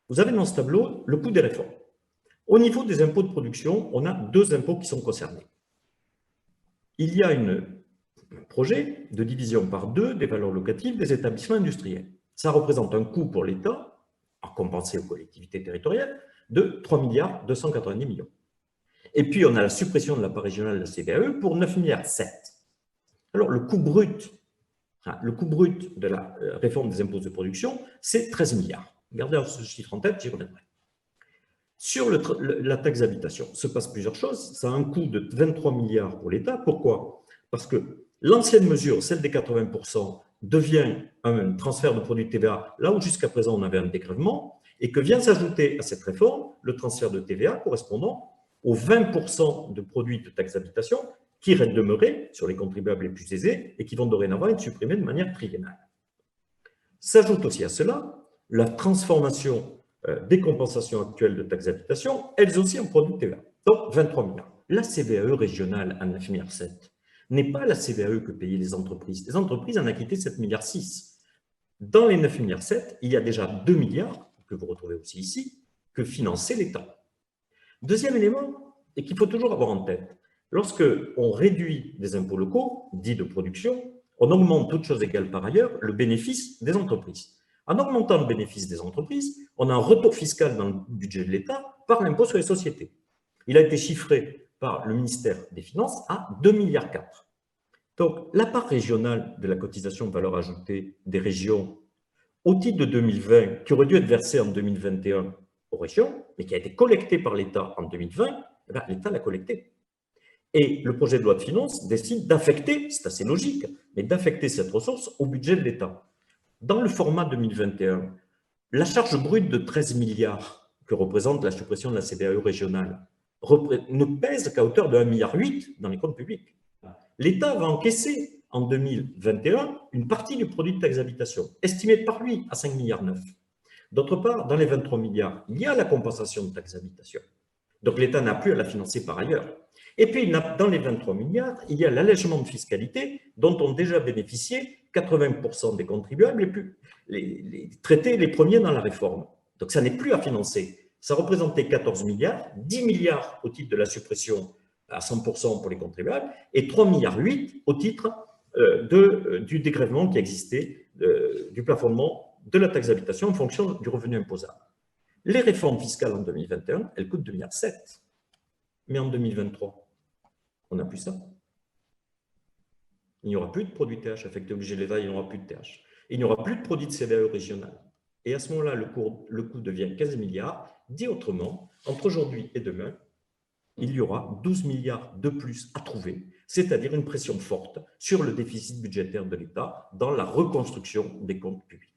vous avez dans ce tableau le coût des réformes. Au niveau des impôts de production, on a deux impôts qui sont concernés. Il y a un projet de division par deux des valeurs locatives des établissements industriels. Ça représente un coût pour l'État, à compenser aux collectivités territoriales, de 3 290 millions. Et puis, on a la suppression de la part régionale de la CVAE pour 9,7 milliards. Alors, le coût brut de la réforme des impôts de production, c'est 13 milliards. Gardez ce chiffre en tête, j'y reviendrai. Sur la taxe d'habitation, se passe plusieurs choses. Ça a un coût de 23 milliards pour l'État. Pourquoi? Parce que l'ancienne mesure, celle des 80%, devient un transfert de produit de TVA, là où jusqu'à présent on avait un dégrèvement, et que vient s'ajouter à cette réforme le transfert de TVA correspondant aux 20% de produits de taxe d'habitation qui demeuraient sur les contribuables les plus aisés et qui vont dorénavant être supprimés de manière triennale. S'ajoute aussi à cela la transformation des compensations actuelles de taxes d'habitation, elles aussi en produits de TVA. Donc, 23 milliards. La CVAE régionale à 9,7 milliards n'est pas la CVAE que payaient les entreprises. Les entreprises en ont acquitté 7,6 milliards. Dans les 9,7 milliards, il y a déjà 2 milliards, que vous retrouvez aussi ici, que finançait l'État. Deuxième élément, et qu'il faut toujours avoir en tête, lorsque on réduit des impôts locaux, dits de production, on augmente, toutes choses égales par ailleurs, le bénéfice des entreprises. En augmentant le bénéfice des entreprises, on a un retour fiscal dans le budget de l'État par l'impôt sur les sociétés. Il a été chiffré par le ministère des Finances à 2,4 milliards. Donc, la part régionale de la cotisation de valeur ajoutée des régions au titre de 2020, qui aurait dû être versée en 2021 aux régions, mais qui a été collectée par l'État en 2020, l'État l'a collectée. Et le projet de loi de finances décide d'affecter, c'est assez logique, mais d'affecter cette ressource au budget de l'État. Dans le format 2021, la charge brute de 13 milliards que représente la suppression de la CVAE régionale ne pèse qu'à hauteur de 1,8 milliard dans les comptes publics. L'État va encaisser en 2021 une partie du produit de taxe d'habitation, estimée par lui à 5,9 milliards. D'autre part, dans les 23 milliards, il y a la compensation de taxe d'habitation. Donc l'État n'a plus à la financer par ailleurs. Et puis, dans les 23 milliards, il y a l'allègement de fiscalité dont ont déjà bénéficié 80% des contribuables les traités les premiers dans la réforme. Donc ça n'est plus à financer. Ça représentait 14 milliards, 10 milliards au titre de la suppression à 100% pour les contribuables et 3,8 milliards au titre du dégrèvement qui existait, du plafonnement de la taxe d'habitation en fonction du revenu imposable. Les réformes fiscales en 2021, elles coûtent 2,7 milliards. Mais en 2023, on n'a plus ça. Il n'y aura plus de produits TH affectés au budget de l'État, il n'y aura plus de TH. Il n'y aura plus de produits de CVAE régional. Et à ce moment-là, le coût devient 15 milliards. Dit autrement, entre aujourd'hui et demain, il y aura 12 milliards de plus à trouver, c'est-à-dire une pression forte sur le déficit budgétaire de l'État dans la reconstruction des comptes publics.